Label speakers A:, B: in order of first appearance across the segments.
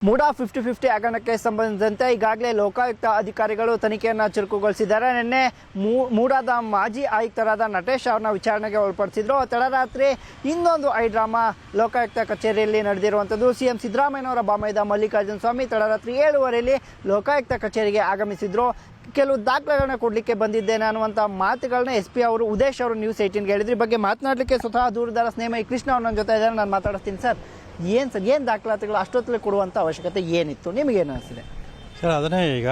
A: ಮೂಡಾ 50-50 ಹಗರಣಕ್ಕೆ ಸಂಬಂಧಿಸಿದಂತೆ ಈಗಾಗಲೇ ಲೋಕಾಯುಕ್ತ ಅಧಿಕಾರಿಗಳು ತನಿಖೆಯನ್ನು ಚುರುಕುಗೊಳಿಸಿದ್ದಾರೆ. ನಿನ್ನೆ ಮೂಡಾದ ಮಾಜಿ ಆಯುಕ್ತರಾದ ನಟೇಶ್ ಅವರನ್ನ ವಿಚಾರಣೆಗೆ ಒಳಪಡಿಸಿದ್ರು. ತಡರಾತ್ರಿ ಇನ್ನೊಂದು ಡ್ರಾಮಾ ಲೋಕಾಯುಕ್ತ ಕಚೇರಿಯಲ್ಲಿ ನಡೆದಿರುವಂಥದ್ದು. ಸಿಎಂ ಸಿದ್ದರಾಮಯ್ಯನವರ ಬಾಮೈದ ಮಲ್ಲಿಕಾರ್ಜುನ ಸ್ವಾಮಿ ತಡರಾತ್ರಿ 7:15 ಲೋಕಾಯುಕ್ತ ಕಚೇರಿಗೆ ಆಗಮಿಸಿದ್ರು. ಕೆಲವು ದಾಖಲೆಗಳನ್ನ ಕೊಡಲಿಕ್ಕೆ ಬಂದಿದ್ದೇನೆ ಅನ್ನುವಂಥ ಮಾತುಗಳನ್ನ SP ಅವರು ಉದೇಶ್ ಅವರು ನ್ಯೂಸ್ 18ಗೆ ಹೇಳಿದ್ರು. ಈ ಬಗ್ಗೆ ಮಾತನಾಡಲಿಕ್ಕೆ ಸ್ವತಃ ದೂರದಾರ ಸ್ನೇಹಿತ ಕೃಷ್ಣ ಅವ್ರ ನನ್ನ ಜೊತೆ ಇದ್ದಾರೆ. ನಾನು ಮಾತಾಡ್ತೀನಿ. ಸರ್, ಏನು ದಾಖಲಾತಿಗಳು ಅಷ್ಟೊತ್ತಲ್ಲಿ ಕೊಡುವಂಥ ಅವಶ್ಯಕತೆ ಏನಿತ್ತು? ನಿಮಗೇನು ಅನಿಸಿದೆ?
B: ಸರ್, ಅದನ್ನೇ ಈಗ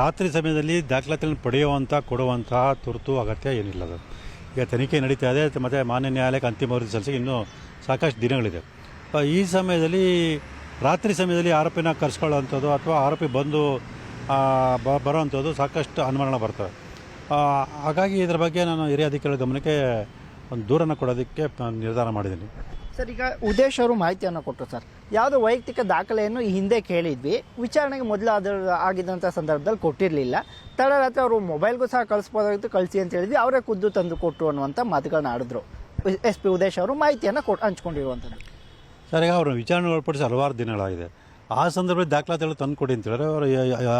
B: ರಾತ್ರಿ ಸಮಯದಲ್ಲಿ ದಾಖಲಾತಿಗಳನ್ನು ಪಡೆಯುವಂಥ ಕೊಡುವಂತಹ ತುರ್ತು ಅಗತ್ಯ ಏನಿಲ್ಲ. ಅದು ಈಗ ತನಿಖೆ ನಡೀತಾ ಇದೆ. ಮತ್ತು ಮಾನ್ಯ ನ್ಯಾಯಾಲಯಕ್ಕೆ ಅಂತಿಮ ವರದಿ ಸಲ್ಲಿಸಿ ಇನ್ನೂ ಸಾಕಷ್ಟು ದಿನಗಳಿದೆ. ಈ ಸಮಯದಲ್ಲಿ ರಾತ್ರಿ ಸಮಯದಲ್ಲಿ ಆರೋಪಿನ ಕರೆಸ್ಕೊಳ್ಳೋವಂಥದ್ದು ಅಥವಾ ಆರೋಪಿ ಬಂದು ಬರೋವಂಥದ್ದು ಸಾಕಷ್ಟು ಅನುಮಾನಗಳು ಬರ್ತವೆ. ಹಾಗಾಗಿ ಇದರ ಬಗ್ಗೆ ನಾನು ಹಿರಿಯ ಅಧಿಕಾರಿಗಳ ಗಮನಕ್ಕೆ ಒಂದು ದೂರನ್ನು ಕೊಡೋದಕ್ಕೆ ನಿರ್ಧಾರ ಮಾಡಿದ್ದೀನಿ.
A: ಸರ್, ಈಗ ಉದೇಶ್ ಅವರು ಮಾಹಿತಿಯನ್ನು ಕೊಟ್ಟರು. ಸರ್, ಯಾವುದೋ ವೈಯಕ್ತಿಕ ದಾಖಲೆಯನ್ನು ಈ ಹಿಂದೆ ಕೇಳಿದ್ವಿ, ವಿಚಾರಣೆಗೆ ಮೊದಲು ಆಗಿದ್ದಂಥ ಸಂದರ್ಭದಲ್ಲಿ ಕೊಟ್ಟಿರಲಿಲ್ಲ. ತಡರಾತ್ರಿ ಅವರು ಮೊಬೈಲ್ಗೂ ಸಹ ಕಳಿಸ್ಬೋದಾಗಿತ್ತು, ಕಳಿಸಿ ಅಂತ ಹೇಳಿದ್ವಿ, ಅವರೇ ಖುದ್ದು ತಂದು ಕೊಟ್ಟರು ಅನ್ನುವಂಥ ಮಾತುಗಳನ್ನ ಆಡಿದ್ರು. SP ಉದೇಶ್ ಅವರು ಮಾಹಿತಿಯನ್ನು ಹಂಚ್ಕೊಂಡಿರುವಂಥದ್ದು.
B: ಸರ್, ಈಗ ಅವರು ವಿಚಾರಣೆ ಒಳಪಡಿಸಿ ಹಲವಾರು ದಿನಗಳಾಗಿದೆ. ಆ ಸಂದರ್ಭದಲ್ಲಿ ದಾಖಲಾತಿಗಳು ತಂದು ಕೊಡಿ ಅಂತ ಹೇಳಿದ್ರೆ ಅವರು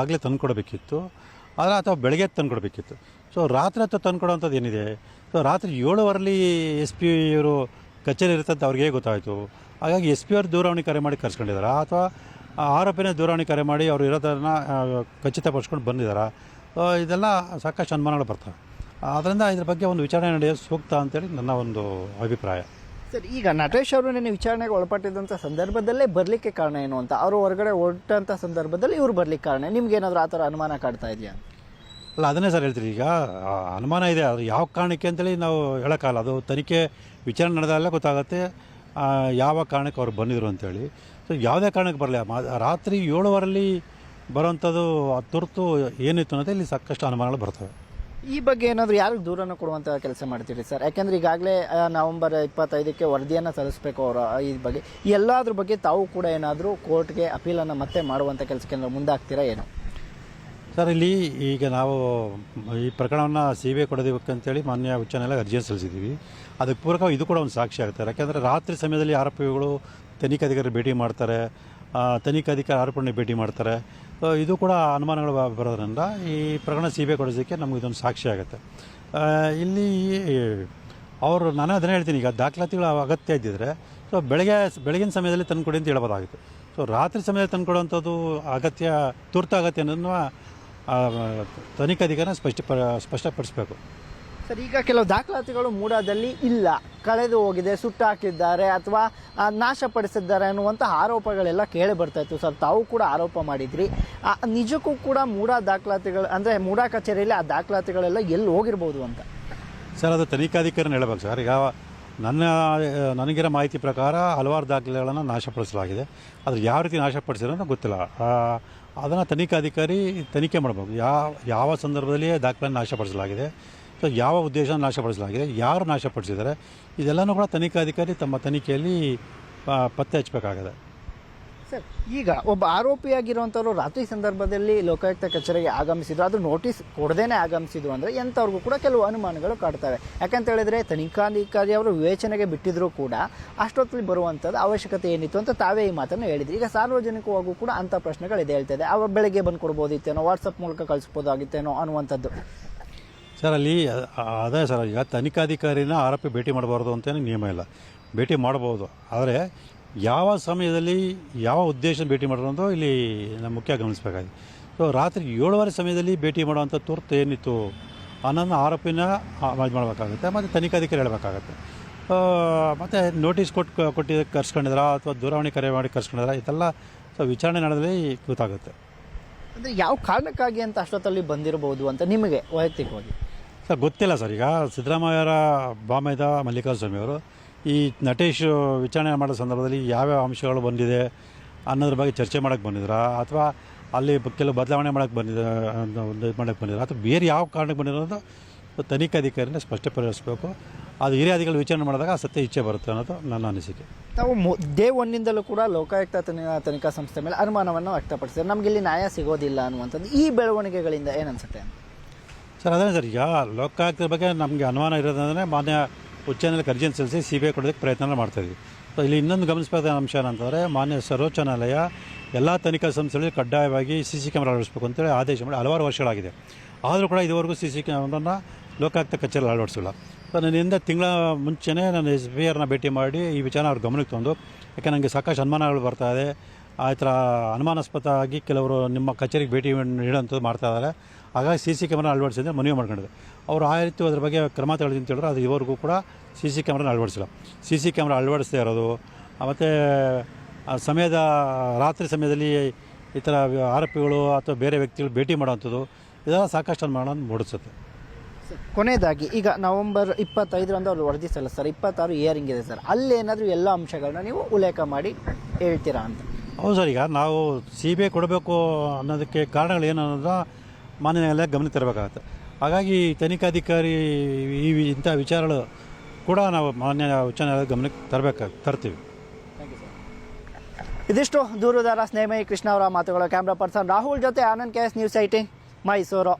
B: ಆಗಲೇ ತಂದು ಕೊಡಬೇಕಿತ್ತು, ಆದರೆ ಅಥವಾ ಬೆಳಗ್ಗೆ ತಂದು ಕೊಡಬೇಕಿತ್ತು. ಸೊ ರಾತ್ರಿ ಅಥವಾ ತಂದು ಕೊಡೋವಂಥದ್ದು ಏನಿದೆ? ಸೊ ರಾತ್ರಿ 7:15 SP ಇವರು ಕಚೇರಿ ಇರ್ತಂತ ಅವ್ರಿಗೆ ಗೊತ್ತಾಯಿತು. ಹಾಗಾಗಿ SP ಅವರು ದೂರವಾಣಿ ಕರೆ ಮಾಡಿ ಕರ್ಸ್ಕೊಂಡಿದ್ದಾರೆ, ಅಥವಾ ಆರೋಪಿನ ದೂರವಾಣಿ ಕರೆ ಮಾಡಿ ಅವರು ಇರೋದನ್ನು ಖಚಿತಪಡಿಸ್ಕೊಂಡು ಬಂದಿದ್ದಾರೆ. ಇದೆಲ್ಲ ಸಾಕಷ್ಟು ಅನುಮಾನಗಳು ಬರ್ತವೆ. ಆದ್ದರಿಂದ ಇದ್ರ ಬಗ್ಗೆ ಒಂದು ವಿಚಾರಣೆ ನಡೆಯೋದು ಸೂಕ್ತ ಅಂತೇಳಿ ನನ್ನ ಒಂದು ಅಭಿಪ್ರಾಯ.
A: ಸರ್, ಈಗ ನಟೇಶ್ ಅವರು ನಿನ್ನೆ ವಿಚಾರಣೆಗೆ ಒಳಪಟ್ಟಿದ್ದಂಥ ಸಂದರ್ಭದಲ್ಲೇ ಬರಲಿಕ್ಕೆ ಕಾರಣ ಏನು ಅಂತ, ಅವರು ಹೊರಗಡೆ ಹೊರಟಂಥ ಸಂದರ್ಭದಲ್ಲಿ ಇವ್ರು ಬರಲಿಕ್ಕೆ ಕಾರಣ ನಿಮ್ಗೇನಾದರೂ ಆ ಥರ ಅನುಮಾನ ಕಾಡ್ತಾ ಇದೆಯಾ?
B: ಅಲ್ಲ, ಅದನ್ನೇ ಸರ್ ಹೇಳ್ತೀರಿ. ಈಗ ಅನುಮಾನ ಇದೆ, ಅದು ಯಾವ ಕಾರಣಕ್ಕೆ ಅಂತೇಳಿ ನಾವು ಹೇಳೋಕ್ಕಾಗಲ್ಲ. ಅದು ತನಿಖೆ ವಿಚಾರಣೆ ನಡೆದಾಗಲೇ ಗೊತ್ತಾಗುತ್ತೆ ಯಾವ ಕಾರಣಕ್ಕೆ ಅವ್ರು ಬಂದಿದ್ರು ಅಂತೇಳಿ. ಸೊ ಯಾವುದೇ ಕಾರಣಕ್ಕೆ ಬರಲಿ, ರಾತ್ರಿ 7:15 ಬರೋವಂಥದ್ದು ತುರ್ತು ಏನಿತ್ತು ಅನ್ನೋದು ಇಲ್ಲಿ ಸಾಕಷ್ಟು ಅನುಮಾನಗಳು ಬರ್ತವೆ.
A: ಈ ಬಗ್ಗೆ ಏನಾದರೂ ಯಾರಿಗೆ ದೂರನ್ನು ಕೊಡುವಂಥ ಕೆಲಸ ಮಾಡ್ತೀರಿ ಸರ್? ಯಾಕೆಂದರೆ ಈಗಾಗಲೇ ನವೆಂಬರ್ 25ಕ್ಕೆ ವರದಿಯನ್ನು ಸಲ್ಲಿಸಬೇಕು ಅವರು. ಈ ಬಗ್ಗೆ ಎಲ್ಲದ್ರ ಬಗ್ಗೆ ತಾವು ಕೂಡ ಏನಾದರೂ ಕೋರ್ಟ್ಗೆ ಅಪೀಲನ್ನು ಮತ್ತೆ ಮಾಡುವಂಥ ಕೆಲಸಕ್ಕೆ ಮುಂದಾಗ್ತೀರಾ ಏನು?
B: ಸರ್, ಇಲ್ಲಿ ಈಗ ನಾವು ಈ ಪ್ರಕರಣವನ್ನು CBI ಕೊಡೋದಕ್ಕಂತೇಳಿ ಮಾನ್ಯ ಉಚ್ಚ ನ್ಯಾಯಾಲಯ ಅರ್ಜಿಯನ್ನು ಸಲ್ಲಿಸಿದ್ದೀವಿ. ಅದಕ್ಕೆ ಪೂರಕ ಇದು ಕೂಡ ಒಂದು ಸಾಕ್ಷಿ ಆಗುತ್ತೆ. ಯಾಕೆಂದರೆ ರಾತ್ರಿ ಸಮಯದಲ್ಲಿ ಆರೋಪಿಗಳು ತನಿಖಾಧಿಕಾರಿ ಭೇಟಿ ಮಾಡ್ತಾರೆ, ತನಿಖಾಧಿಕಾರಿ ಆರೋಪಿಗಳನ್ನ ಭೇಟಿ ಮಾಡ್ತಾರೆ. ಇದು ಕೂಡ ಅನುಮಾನಗಳು ಬರೋದ್ರಿಂದ ಈ ಪ್ರಕರಣ CBI ಕೊಡೋದಕ್ಕೆ ನಮಗೆ ಇದೊಂದು ಸಾಕ್ಷಿ ಆಗುತ್ತೆ. ಇಲ್ಲಿ ಅವರು ನಾನು ಅದನ್ನೇ ಹೇಳ್ತೀನಿ, ಈಗ ದಾಖಲಾತಿಗಳ ಅಗತ್ಯ ಇದ್ದಿದ್ರೆ ಸೊ ಬೆಳಗಿನ ಸಮಯದಲ್ಲಿ ತಂದುಕೊಡಿ ಅಂತ ಹೇಳ್ಬೋದಾಗಿತ್ತು. ಸೊ ರಾತ್ರಿ ಸಮಯದಲ್ಲಿ ತಂದುಕೊಡುವಂಥದ್ದು ಅಗತ್ಯ, ತುರ್ತು ಅಗತ್ಯ ಅನ್ನೋದನ್ನು ತನಿಖಾಧಿಕಾರಿನ ಸ್ಪಷ್ಟಪಡಿಸಬೇಕು.
A: ಸರ್, ಈಗ ಕೆಲವು ದಾಖಲಾತಿಗಳು ಮೂಡಾದಲ್ಲಿ ಇಲ್ಲ, ಕಳೆದು ಹೋಗಿದೆ, ಸುಟ್ಟಾಕಿದ್ದಾರೆ ಅಥವಾ ನಾಶಪಡಿಸಿದ್ದಾರೆ ಅನ್ನುವಂಥ ಆರೋಪಗಳೆಲ್ಲ ಕೇಳಿ ಬರ್ತಾ ಇತ್ತು. ಸರ್, ತಾವು ಕೂಡ ಆರೋಪ ಮಾಡಿದ್ರಿ. ನಿಜಕ್ಕೂ ಕೂಡ ಮೂಡಾ ದಾಖಲಾತಿಗಳು ಅಂದರೆ ಮೂಡಾ ಕಚೇರಿಯಲ್ಲಿ ಆ ದಾಖಲಾತಿಗಳೆಲ್ಲ ಎಲ್ಲಿ ಹೋಗಿರ್ಬೋದು ಅಂತ?
B: ಸರ್, ಅದು ತನಿಖಾಧಿಕಾರಿನ ಹೇಳಬೇಕು ಸರ್. ಈಗ ನನಗಿರೋ ಮಾಹಿತಿ ಪ್ರಕಾರ ಹಲವಾರು ದಾಖಲೆಗಳನ್ನು ನಾಶಪಡಿಸಲಾಗಿದೆ. ಆದರೆ ಯಾವ ರೀತಿ ನಾಶಪಡಿಸಿರೋ ಅಂತ ಗೊತ್ತಿಲ್ಲ. ಅದನ್ನು ತನಿಖಾಧಿಕಾರಿ ತನಿಖೆ ಮಾಡಬೇಕು. ಯಾವ ಸಂದರ್ಭದಲ್ಲಿ ದಾಖಲೆಯನ್ನು ನಾಶಪಡಿಸಲಾಗಿದೆ, ಸೊ ಯಾವ ಉದ್ದೇಶ ನಾಶಪಡಿಸಲಾಗಿದೆ, ಯಾರು ನಾಶಪಡಿಸಿದ್ದಾರೆ, ಇದೆಲ್ಲನೂ ಕೂಡ ತನಿಖಾಧಿಕಾರಿ ತಮ್ಮ ತನಿಖೆಯಲ್ಲಿ ಪತ್ತೆ ಹಚ್ಚಬೇಕಾಗಿದೆ.
A: ಸರ್, ಈಗ ಒಬ್ಬ ಆರೋಪಿಯಾಗಿರುವಂಥವ್ರು ರಾತ್ರಿ ಸಂದರ್ಭದಲ್ಲಿ ಲೋಕಾಯುಕ್ತ ಕಚೇರಿಗೆ ಆಗಮಿಸಿದ್ರು, ಅದು ನೋಟಿಸ್ ಕೊಡದೇನೆ ಆಗಮಿಸಿದ್ರು ಅಂದರೆ ಎಂಥವ್ರಿಗೂ ಕೂಡ ಕೆಲವು ಅನುಮಾನಗಳು ಕಾಡ್ತವೆ. ಯಾಕಂತ ಹೇಳಿದ್ರೆ ತನಿಖಾಧಿಕಾರಿ ಅವರು ವಿವೇಚನೆಗೆ ಬಿಟ್ಟಿದ್ರು ಕೂಡ ಅಷ್ಟೊತ್ತಲ್ಲಿ ಬರುವಂಥದ್ದು ಅವಶ್ಯಕತೆ ಏನಿತ್ತು ಅಂತ ತಾವೇ ಈ ಮಾತನ್ನು ಹೇಳಿದ್ರಿ. ಈಗ ಸಾರ್ವಜನಿಕವಾಗೂ ಕೂಡ ಅಂಥ ಪ್ರಶ್ನೆಗಳಿದೆ ಹೇಳ್ತಿದೆ. ಅವ ಬೆಳಗ್ಗೆ ಬಂದು ಕೊಡ್ಬೋದಿತ್ತೇನೋ, ವಾಟ್ಸಪ್ ಮೂಲಕ ಕಳಿಸ್ಬೋದಾಗಿತ್ತೇನೋ ಅನ್ನುವಂಥದ್ದು.
B: ಸರ್, ಅಲ್ಲಿ ಅದೇ ಸರ್, ಈಗ ತನಿಖಾಧಿಕಾರಿನ ಆರೋಪಿ ಭೇಟಿ ಮಾಡಬಾರ್ದು ಅಂತೇನು ನಿಯಮ ಇಲ್ಲ. ಭೇಟಿ ಮಾಡ್ಬೋದು, ಆದರೆ ಯಾವ ಸಮಯದಲ್ಲಿ ಯಾವ ಉದ್ದೇಶ ಭೇಟಿ ಮಾಡೋದು ಇಲ್ಲಿ ನಮ್ಮ ಮುಖ್ಯ ಗಮನಿಸಬೇಕಾಗಿದೆ. ಸೊ ರಾತ್ರಿ 7:15 ಸಮಯದಲ್ಲಿ ಭೇಟಿ ಮಾಡುವಂಥ ತುರ್ತು ಏನಿತ್ತು ಅನ್ನೋದನ್ನ ಆರೋಪಿನ ಮಾಡಬೇಕಾಗುತ್ತೆ, ಮತ್ತು ತನಿಖಾಧಿಕಾರಿ ಹೇಳಬೇಕಾಗತ್ತೆ. ಮತ್ತು ನೋಟಿಸ್ ಕೊಟ್ಟು ಕರ್ಸ್ಕೊಂಡಿದ್ರ ಅಥವಾ ದೂರವಾಣಿ ಕರೆ ಮಾಡಿ ಕರ್ಸ್ಕೊಂಡಿದ್ರ, ಇದೆಲ್ಲ ಸೊ ವಿಚಾರಣೆ ನಡೆದಲ್ಲಿ ಗೊತ್ತಾಗುತ್ತೆ.
A: ಅಂದರೆ ಯಾವ ಕಾರಣಕ್ಕಾಗಿ ಅಂತ ಅಷ್ಟೊತ್ತಲ್ಲಿ ಬಂದಿರಬಹುದು ಅಂತ ನಿಮಗೆ ವೈಯಕ್ತಿಕವಾಗಿ?
B: ಸರ್, ಗೊತ್ತಿಲ್ಲ ಸರ್. ಈಗ ಸಿದ್ದರಾಮಯ್ಯರ ಬಾಮೈದ ಮಲ್ಲಿಕಾರ್ಜುನ ಸ್ವಾಮಿ ಅವರು ಈ ನಟೇಶ್ ವಿಚಾರಣೆ ಮಾಡೋ ಸಂದರ್ಭದಲ್ಲಿ ಯಾವ್ಯಾವ ಅಂಶಗಳು ಬಂದಿದೆ ಅನ್ನೋದ್ರ ಬಗ್ಗೆ ಚರ್ಚೆ ಮಾಡೋಕ್ಕೆ ಬಂದಿದ್ರಾ, ಅಥವಾ ಅಲ್ಲಿ ಕೆಲವು ಬದಲಾವಣೆ ಮಾಡೋಕ್ಕೆ ಬಂದಿದ್ರು, ಅಥವಾ ಬೇರೆ ಯಾವ ಕಾರಣಕ್ಕೆ ಬಂದಿರೋದು ತನಿಖಾಧಿಕಾರಿನ ಸ್ಪಷ್ಟಪಡಿಸಬೇಕು. ಅದು ಹಿರಿಯ ಅಧಿಕಾರಿಗಳು ವಿಚಾರಣೆ ಮಾಡಿದಾಗ ಸತ್ಯ ಇಚ್ಛೆ ಬರುತ್ತೆ ಅನ್ನೋದು ನನ್ನ ಅನಿಸಿಕೆ.
A: ನಾವು ಡೇ ಒನ್ನಿಂದಲೂ ಕೂಡ ಲೋಕಾಯುಕ್ತ ತನಿಖಾ ಸಂಸ್ಥೆ ಮೇಲೆ ಅನುಮಾನವನ್ನು ವ್ಯಕ್ತಪಡಿಸಿದ್ದಾರೆ, ನಮಗೆ ಇಲ್ಲಿ ನ್ಯಾಯ ಸಿಗೋದಿಲ್ಲ ಅನ್ನುವಂಥದ್ದು. ಈ ಬೆಳವಣಿಗೆಗಳಿಂದ ಏನನ್ಸುತ್ತೆ
B: ಸರ್? ಅದೇ ಸರ್, ಈಗ ಲೋಕಾಯುಕ್ತರ ಬಗ್ಗೆ ನಮಗೆ ಅನುಮಾನ ಇರೋದಂದರೆ ಮಾನ್ಯ ಉಚ್ಚ ನ್ಯಾಯಾಲಯಕ್ಕೆ ಅರ್ಜಿಯನ್ನು ಸಲ್ಲಿಸಿ CBI ಕೊಡೋದಕ್ಕೆ ಪ್ರಯತ್ನ ಮಾಡ್ತಾಯಿದ್ವಿ. ಸೊ ಇಲ್ಲಿ ಇನ್ನೊಂದು ಗಮನಿಸಬೇಕಾದ ಅಂಶ ಏನಂತಂದರೆ ಮಾನ್ಯ ಸರ್ವೋಚ್ಚ ನ್ಯಾಯಾಲಯ ಎಲ್ಲ ತನಿಖಾ ಸಂಸ್ಥೆಗಳಲ್ಲಿ ಕಡ್ಡಾಯವಾಗಿ CC ಕ್ಯಾಮ್ರಾ ಅಳವಡಿಸಬೇಕು ಅಂತೇಳಿ ಆದೇಶ ಮಾಡಿ ಹಲವಾರು ವರ್ಷಗಳಾಗಿದೆ. ಆದರೂ ಕೂಡ ಇದುವರೆಗೂ CC ಕ್ಯಾಮ್ರಾನ ಲೋಕಾಯುಕ್ತ ಕಚೇರಿ ಅಳವಡಿಸಿಲ್ಲ. ಸೊ ನನ್ನಿಂದ ತಿಂಗಳ ಮುಂಚೆನೇ ನಾನು SPRನ ಭೇಟಿ ಮಾಡಿ ಈ ವಿಚಾರ ಅವ್ರ ಗಮನಕ್ಕೆ ತಂದು, ಯಾಕೆ ನನಗೆ ಸಾಕಷ್ಟು ಅನುಮಾನಗಳು ಬರ್ತಾಯಿದೆ, ಆ ಥರ ಅನುಮಾನಾಸ್ಪದವಾಗಿ ಕೆಲವರು ನಿಮ್ಮ ಕಚೇರಿಗೆ ಭೇಟಿ ನೀಡೋಂಥದ್ದು ಮಾಡ್ತಾಯಿದ್ದಾರೆ, ಹಾಗಾಗಿ CC ಕ್ಯಾಮ್ರಾ ಅಳವಡಿಸಿದ್ರೆ ಮನವಿ ಮಾಡ್ಕೊಂಡಿದೆ. ಅವರು ಆ ರೀತಿ ಅದ್ರ ಬಗ್ಗೆ ಕ್ರಮ ತಗೊಳ್ಳಿ ಅಂತ ಹೇಳಿದ್ರು. ಅದು ಇವರೆಗೂ ಕೂಡ CC ಕ್ಯಾಮ್ರಾನ ಅಳವಡಿಸಿಲ್ಲ. CC ಕ್ಯಾಮ್ರಾ ಅಳವಡಿಸದೇ ಇರೋದು ಮತ್ತು ಸಮಯದ ರಾತ್ರಿ ಸಮಯದಲ್ಲಿ ಈ ಥರ ಆರೋಪಿಗಳು ಅಥವಾ ಬೇರೆ ವ್ಯಕ್ತಿಗಳು ಭೇಟಿ ಮಾಡೋವಂಥದ್ದು ಇದೆಲ್ಲ ಸಾಕಷ್ಟು ಅನುಮಾನ ಮೂಡಿಸುತ್ತೆ.
A: ಕೊನೆಯದಾಗಿ ಈಗ ನವೆಂಬರ್ 25ರಂದು ಅವರು ವರದಿ ಸಲ್ಲಿಸ್ತಾರೆ, 26 ಹಿಯರಿಂಗ್ ಇದೆ ಸರ್, ಅಲ್ಲೇನಾದರೂ ಎಲ್ಲ ಅಂಶಗಳನ್ನ ನೀವು ಉಲ್ಲೇಖ ಮಾಡಿ ಹೇಳ್ತೀರಾ ಅಂತ?
B: ಹೌದು ಸರ್, ಈಗ ನಾವು CBI ಕೊಡಬೇಕು ಅನ್ನೋದಕ್ಕೆ ಕಾರಣಗಳು ಏನು ಅನ್ನೋದನ್ನ ಮಾನ್ಯ ನ್ಯಾಯಾಲಯ ಗಮನಕ್ಕೆ ತರಬೇಕಾಗತ್ತೆ. ಹಾಗಾಗಿ ತನಿಖಾಧಿಕಾರಿ ಇಂಥ ವಿಚಾರಗಳು ಕೂಡ ನಾವು ಮಾನ್ಯ ಉಚ್ಚ ನ್ಯಾಯಾಲಯದ ಗಮನಕ್ಕೆ ತರ್ತೀವಿ.
A: ಇದಿಷ್ಟು ದೂರುದಾರ ಸ್ನೇಹಮಯಿ ಕೃಷ್ಣ ಅವರ ಮಾತುಗಳು. ಕ್ಯಾಮ್ರಾ ಪರ್ಸನ್ ರಾಹುಲ್ ಜೊತೆ ಆನಂದ್ KS, ನ್ಯೂಸ್ 18 ಮೈಸೂರು.